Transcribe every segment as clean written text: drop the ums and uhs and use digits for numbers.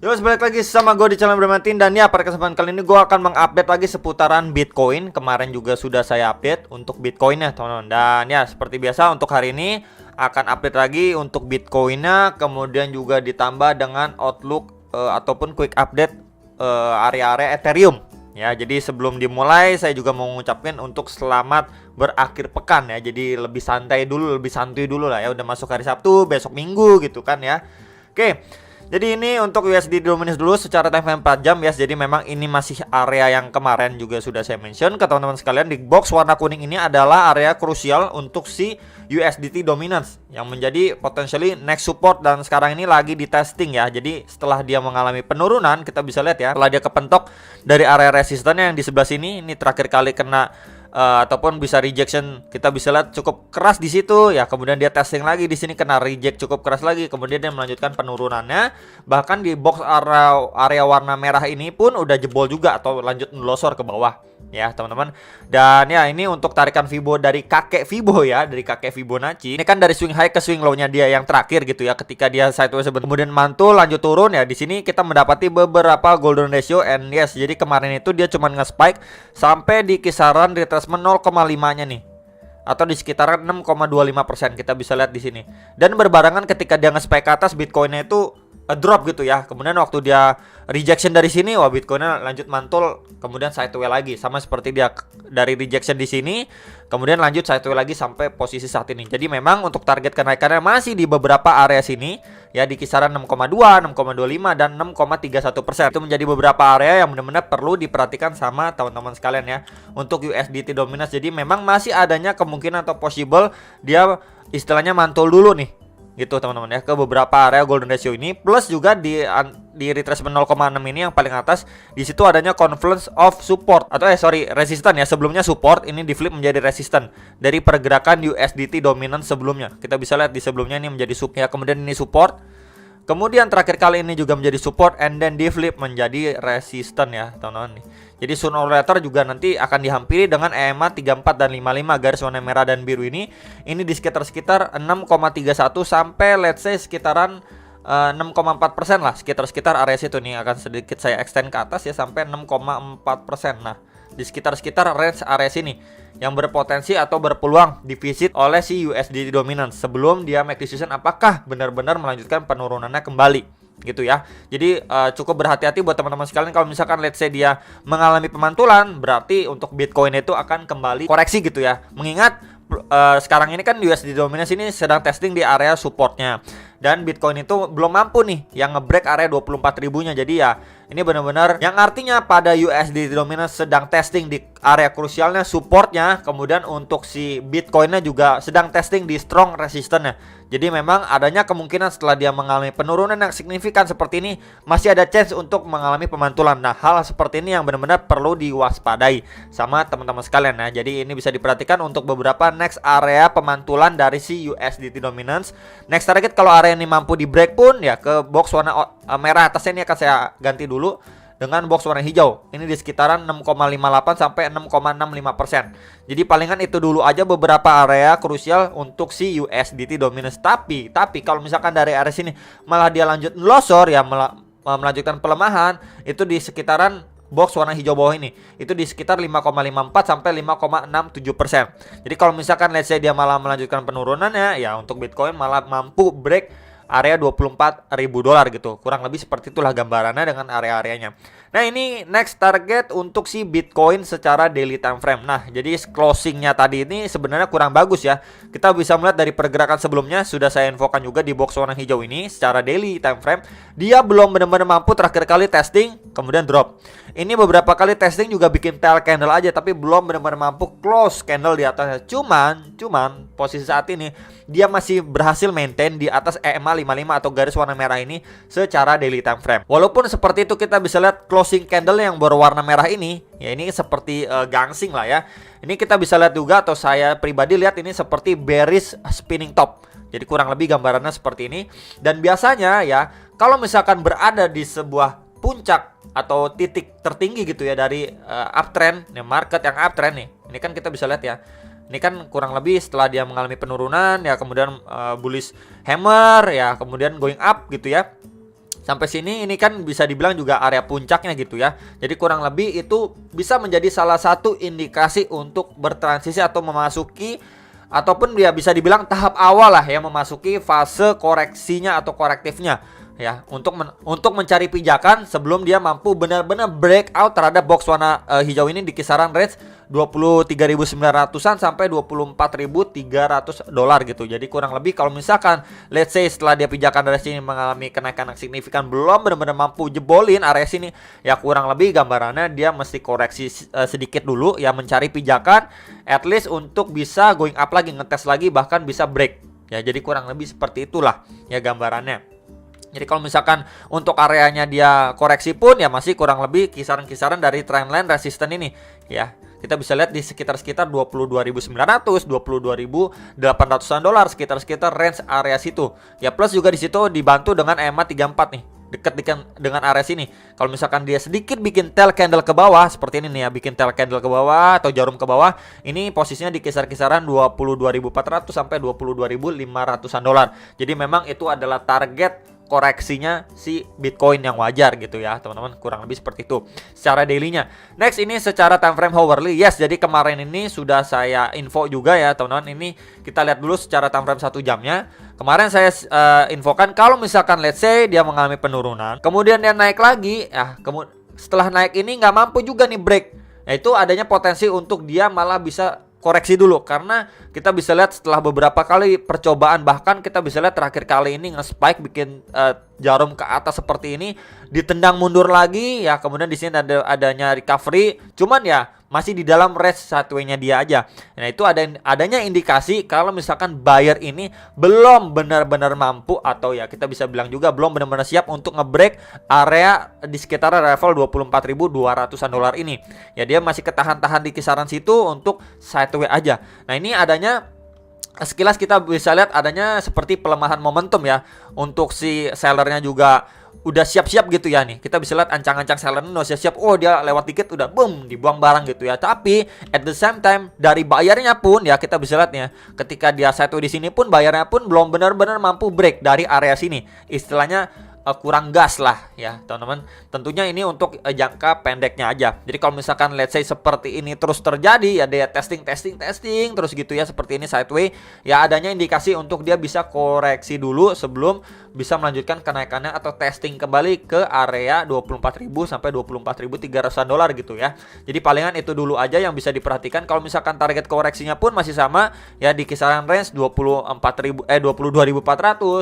Yo, balik lagi sama gue di channel Bermatin. Dan ya, pada kesempatan kali ini gue akan mengupdate lagi seputaran Bitcoin. Kemarin juga sudah saya update untuk Bitcoinnya, teman-teman. Dan ya, seperti biasa untuk hari ini akan update lagi untuk Bitcoinnya. Kemudian juga ditambah dengan outlook ataupun quick update area-area Ethereum. Ya, jadi sebelum dimulai saya juga mau mengucapkan untuk selamat berakhir pekan ya. Jadi lebih santai dulu, lebih santuy dulu lah ya. Udah masuk hari Sabtu, besok Minggu gitu kan ya. Oke. Jadi ini untuk USD Dominance dulu secara time frame 4 jam ya. Jadi memang ini masih area yang kemarin juga sudah saya mention ke teman-teman sekalian. Di box warna kuning ini adalah area krusial untuk si USDT Dominance yang menjadi potentially next support, dan sekarang ini lagi di testing ya. Jadi setelah dia mengalami penurunan, kita bisa lihat ya, setelah dia kepentok dari area resistannya yang di sebelah sini, ini terakhir kali kena ataupun bisa rejection, kita bisa lihat cukup keras di situ ya. Kemudian dia testing lagi di sini, kena reject cukup keras lagi. Kemudian dia melanjutkan penurunannya. Bahkan di box area warna merah ini pun udah jebol juga atau lanjut melosor ke bawah ya, teman-teman. Dan ya, ini untuk tarikan Fibo dari kakek Fibo ya, dari kakek Fibonacci. Ini kan dari swing high ke swing low-nya dia yang terakhir gitu ya. Ketika dia sideways kemudian mantul lanjut turun ya, di sini kita mendapati beberapa golden ratio, and yes, jadi kemarin itu dia cuma nge-spike sampai di kisaran retracement 0,5-nya nih, atau di sekitaran 6,25%, kita bisa lihat di sini. Dan berbarengan ketika dia nge-spike ke atas, Bitcoinnya itu drop gitu ya. Kemudian waktu dia rejection dari sini, wah, Bitcoinnya lanjut mantul, kemudian sideways lagi, sama seperti dia dari rejection di sini, kemudian lanjut sideways lagi sampai posisi saat ini. Jadi memang untuk target kenaikannya masih di beberapa area sini ya, di kisaran 6,2, 6,25 dan 6,31%. Itu menjadi beberapa area yang benar-benar perlu diperhatikan sama teman-teman sekalian ya untuk USDT Dominance. Jadi memang masih adanya kemungkinan atau possible dia istilahnya mantul dulu nih gitu, teman-teman ya, ke beberapa area golden ratio ini. Plus juga di retracement 0,6 ini yang paling atas, di situ adanya confluence of support atau resistance ya. Sebelumnya support, ini di flip menjadi resistance dari pergerakan USDT dominance sebelumnya. Kita bisa lihat di sebelumnya ini menjadi support ya, kemudian ini support, kemudian terakhir kali ini juga menjadi support, and then di flip menjadi resistance ya, teman-teman nih. Jadi sooner or later juga nanti akan dihampiri dengan EMA 34 dan 55 garis warna merah dan biru ini. Ini di sekitar 6,31 sampai let's say sekitaran 6,4% lah, sekitar area situ nih. Akan sedikit saya extend ke atas ya sampai 6,4%. Nah, di sekitar range area sini yang berpotensi atau berpeluang divisit oleh si USDT Dominance sebelum dia make decision apakah benar-benar melanjutkan penurunannya kembali gitu ya. Jadi cukup berhati-hati buat teman-teman sekalian. Kalau misalkan let's say dia mengalami pemantulan, berarti untuk Bitcoin itu akan kembali koreksi gitu ya. Mengingat sekarang ini kan USDT Dominance ini sedang testing di area supportnya, dan Bitcoin itu belum mampu nih yang ngebreak area 24.000-nya. Jadi ya, ini benar-benar yang artinya pada USDT Dominance sedang testing di area krusialnya, supportnya. Kemudian untuk si Bitcoinnya juga sedang testing di strong resistance-nya. Jadi memang adanya kemungkinan setelah dia mengalami penurunan yang signifikan seperti ini, masih ada chance untuk mengalami pemantulan. Nah, hal seperti ini yang benar-benar perlu diwaspadai sama teman-teman sekalian ya. Jadi ini bisa diperhatikan untuk beberapa next area pemantulan dari si USDT Dominance. Next target kalau area ini mampu di break pun ya, ke box warna merah atasnya ini akan saya ganti dulu dengan box warna hijau. Ini di sekitaran 6,58 sampai 6,65%. Jadi palingan itu dulu aja beberapa area krusial untuk si USDT Dominance. Tapi kalau misalkan dari area sini malah dia lanjut losor ya, melanjutkan pelemahan, itu di sekitaran box warna hijau bawah ini, itu di sekitar 5,54 sampai 5,67%. Jadi kalau misalkan let's say dia malah melanjutkan penurunannya ya, untuk Bitcoin malah mampu break area $24.000 gitu. Kurang lebih seperti itulah gambarannya dengan area-areanya. Nah, ini next target untuk si Bitcoin secara daily time frame. Nah, jadi closingnya tadi ini sebenarnya kurang bagus ya. Kita bisa melihat dari pergerakan sebelumnya, sudah saya infokan juga di box warna hijau ini secara daily time frame, dia belum benar-benar mampu terakhir kali testing kemudian drop. Ini beberapa kali testing juga bikin tail candle aja, tapi belum benar-benar mampu close candle di atasnya. Cuman posisi saat ini dia masih berhasil maintain di atas EMA 55 atau garis warna merah ini secara daily time frame. Walaupun seperti itu, kita bisa lihat closing candle yang berwarna merah ini ya, ini seperti gangsing lah ya. Ini kita bisa lihat juga, atau saya pribadi lihat ini seperti bearish spinning top. Jadi kurang lebih gambarannya seperti ini. Dan biasanya ya, kalau misalkan berada di sebuah puncak atau titik tertinggi gitu ya dari uptrend, nih market yang uptrend nih. Ini kan kita bisa lihat ya. Ini kan kurang lebih setelah dia mengalami penurunan ya, kemudian bullish hammer ya, kemudian going up gitu ya. Sampai sini ini kan bisa dibilang juga area puncaknya gitu ya. Jadi kurang lebih itu bisa menjadi salah satu indikasi untuk bertransisi atau memasuki, ataupun dia bisa dibilang tahap awal lah ya, memasuki fase koreksinya atau korektifnya ya, untuk mencari pijakan sebelum dia mampu benar-benar breakout terhadap box warna hijau ini di kisaran range 23.900-an sampai 24.300 dolar gitu. Jadi kurang lebih kalau misalkan let's say setelah dia pijakan dari sini mengalami kenaikan yang signifikan, belum benar-benar mampu jebolin area sini, ya kurang lebih gambarannya dia mesti koreksi sedikit dulu ya, mencari pijakan at least untuk bisa going up lagi, ngetes lagi, bahkan bisa break ya. Jadi kurang lebih seperti itulah ya gambarannya. Jadi kalau misalkan untuk areanya dia koreksi pun ya masih kurang lebih kisaran-kisaran dari trendline resisten ini ya. Kita bisa lihat di sekitar 22.900, 22.800-an dolar, sekitar range area situ. Ya plus juga di situ dibantu dengan EMA 34 nih, dekat dengan area sini. Kalau misalkan dia sedikit bikin tail candle ke bawah seperti ini nih ya, bikin tail candle ke bawah atau jarum ke bawah, ini posisinya di kisaran 22.400 sampai 22.500-an dolar. Jadi memang itu adalah target koreksinya si Bitcoin yang wajar gitu ya teman-teman, kurang lebih seperti itu secara dailynya. Next ini secara time frame hourly. Yes, jadi kemarin ini sudah saya info juga ya teman-teman. Ini kita lihat dulu secara time frame 1 jamnya. Kemarin saya infokan kalau misalkan let's say dia mengalami penurunan, kemudian dia naik lagi ya, setelah naik ini nggak mampu juga nih break, nah itu adanya potensi untuk dia malah bisa koreksi dulu, karena kita bisa lihat setelah beberapa kali percobaan, bahkan kita bisa lihat terakhir kali ini nge-spike bikin jarum ke atas seperti ini, ditendang mundur lagi ya, kemudian di sini adanya recovery, cuman ya masih di dalam range sideways-nya dia aja. Nah, itu adanya indikasi kalau misalkan buyer ini belum benar-benar mampu, atau ya kita bisa bilang juga belum benar-benar siap untuk ngebreak area di sekitar level 24.200-an dolar ini. Ya dia masih ketahan-tahan di kisaran situ untuk sideways aja. Nah, ini adanya sekilas kita bisa lihat adanya seperti pelemahan momentum ya. Untuk si sellernya juga udah siap-siap gitu ya nih. Kita bisa lihat ancang-ancang sellernya udah siap-siap. Oh, dia lewat dikit udah boom, dibuang barang gitu ya. Tapi at the same time dari bayarnya pun ya kita bisa lihat ya, ketika dia sideways di sini pun bayarnya pun belum benar-benar mampu break dari area sini. Istilahnya kurang gas lah ya teman-teman. Tentunya ini untuk jangka pendeknya aja. Jadi kalau misalkan let's say seperti ini terus terjadi ya, dia testing terus gitu ya, seperti ini sideways ya, adanya indikasi untuk dia bisa koreksi dulu sebelum bisa melanjutkan kenaikannya atau testing kembali ke area 24.000 sampai 24.300-an dolar gitu ya. Jadi palingan itu dulu aja yang bisa diperhatikan. Kalau misalkan target koreksinya pun masih sama ya, di kisaran range 22.400,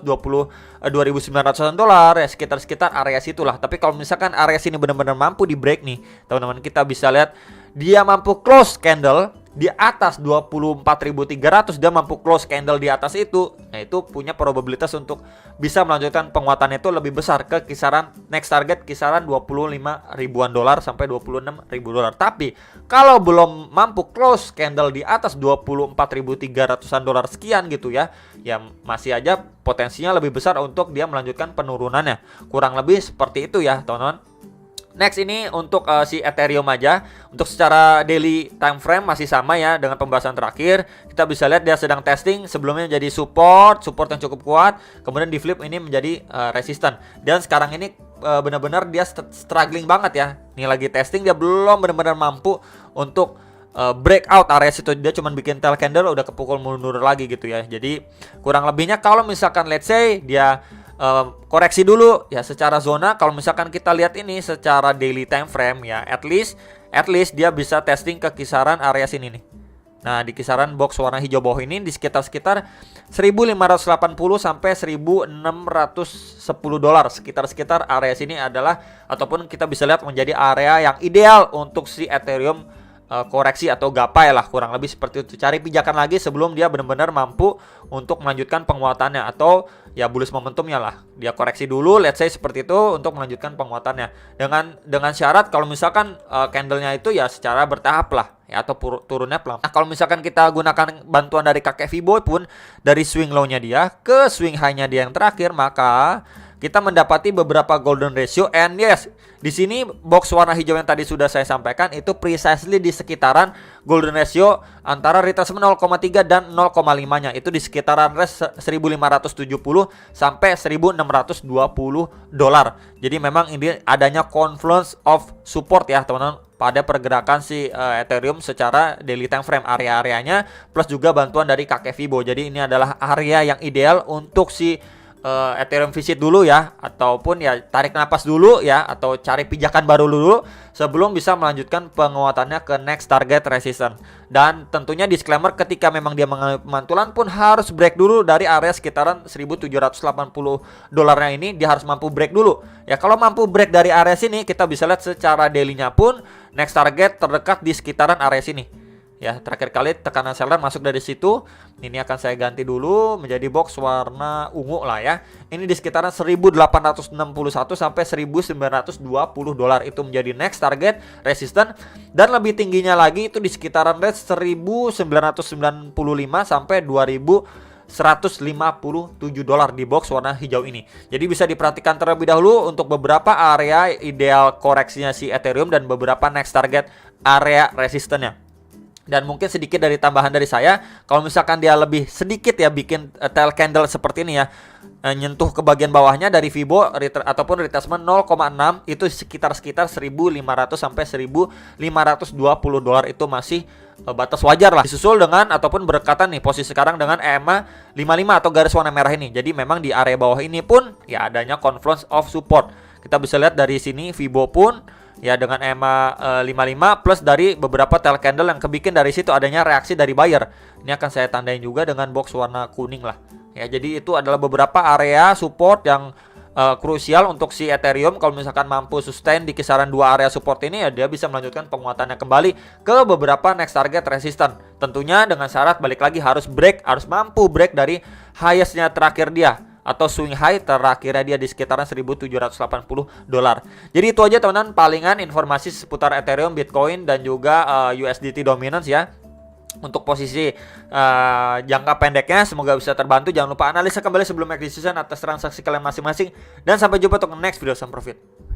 22.900-an dolar ya, sekitar area situlah. Tapi kalau misalkan area sini benar-benar mampu di break nih teman-teman, kita bisa lihat dia mampu close candle di atas 24.300, dia mampu close candle di atas itu. Nah, itu punya probabilitas untuk bisa melanjutkan penguatannya itu lebih besar ke kisaran next target kisaran 25.000-an dolar sampai 26.000 dolar. Tapi kalau belum mampu close candle di atas 24.300-an dolar sekian gitu ya, ya masih aja potensinya lebih besar untuk dia melanjutkan penurunannya. Kurang lebih seperti itu ya, teman-teman. Next ini untuk si Ethereum aja. Untuk secara daily time frame masih sama ya dengan pembahasan terakhir. Kita bisa lihat dia sedang testing, sebelumnya jadi support yang cukup kuat, kemudian di flip ini menjadi resisten. Dan sekarang ini benar-benar dia struggling banget ya. Ini lagi testing, dia belum benar-benar mampu untuk breakout area situ. Dia cuma bikin tail candle udah kepukul mundur lagi gitu ya. Jadi kurang lebihnya kalau misalkan let's say dia koreksi dulu ya secara zona. Kalau misalkan kita lihat ini secara daily time frame ya, at least dia bisa testing ke kisaran area sini nih. Nah, di kisaran box warna hijau bawah ini di sekitar 1.580 sampai 1.610 dolar. Sekitar area sini adalah, ataupun kita bisa lihat menjadi area yang ideal untuk si Ethereum koreksi atau gapai lah, kurang lebih seperti itu. Cari pijakan lagi sebelum dia benar-benar mampu untuk melanjutkan penguatannya, atau ya bullish momentumnya lah. Dia koreksi dulu let's say seperti itu untuk melanjutkan penguatannya. Dengan syarat kalau misalkan candlenya itu ya secara bertahap lah ya, atau turunnya pelan. Nah, kalau misalkan kita gunakan bantuan dari kakek Fibo pun, dari swing low-nya dia ke swing high-nya dia yang terakhir, maka kita mendapati beberapa golden ratio, and yes, di sini box warna hijau yang tadi sudah saya sampaikan itu precisely di sekitaran golden ratio antara retracement 0,3 dan 0,5-nya. Itu di sekitaran range 1.570 sampai 1.620 dolar. Jadi memang ini adanya confluence of support ya teman-teman pada pergerakan si Ethereum secara daily time frame, area-areanya plus juga bantuan dari kakek Fibo. Jadi ini adalah area yang ideal untuk si Ethereum visit dulu ya, ataupun ya tarik napas dulu ya, atau cari pijakan baru dulu sebelum bisa melanjutkan penguatannya ke next target resistance. Dan tentunya disclaimer, ketika memang dia mengalami pemantulan pun harus break dulu dari area sekitaran 1.780 dolarnya ini, dia harus mampu break dulu. Ya kalau mampu break dari area sini, kita bisa lihat secara daily-nya pun next target terdekat di sekitaran area sini. Ya, terakhir kali tekanan seller masuk dari situ. Ini akan saya ganti dulu menjadi box warna ungu lah ya. Ini di sekitaran 1.861 sampai 1.920 dolar itu menjadi next target resistance, dan lebih tingginya lagi itu di sekitaran range 1.995 sampai 2.157 dolar di box warna hijau ini. Jadi bisa diperhatikan terlebih dahulu untuk beberapa area ideal koreksinya si Ethereum dan beberapa next target area resistennya. Dan mungkin sedikit dari tambahan dari saya, kalau misalkan dia lebih sedikit ya bikin tail candle seperti ini ya, nyentuh ke bagian bawahnya dari Fibo ataupun retracement 0,6 itu sekitar 1.500 sampai 1.520 dolar itu masih batas wajar lah. Disusul dengan ataupun berdekatan nih posisi sekarang dengan EMA 55 atau garis warna merah ini. Jadi memang di area bawah ini pun ya adanya confluence of support. Kita bisa lihat dari sini Fibo pun ya dengan EMA 55 plus dari beberapa tail candle yang kebikin dari situ adanya reaksi dari buyer. Ini akan saya tandain juga dengan box warna kuning lah. Ya, jadi itu adalah beberapa area support yang krusial untuk si Ethereum. Kalau misalkan mampu sustain di kisaran dua area support ini, ya dia bisa melanjutkan penguatannya kembali ke beberapa next target resistance. Tentunya dengan syarat balik lagi harus mampu break dari highest-nya terakhir dia, atau swing high terakhirnya dia di sekitaran 1.780 dolar. Jadi itu aja teman-teman palingan informasi seputar Ethereum, Bitcoin dan juga USDT dominance ya. Untuk posisi jangka pendeknya semoga bisa terbantu. Jangan lupa analisa kembali sebelum make decision atas transaksi kalian masing-masing. Dan sampai jumpa untuk next video. Sam Profit.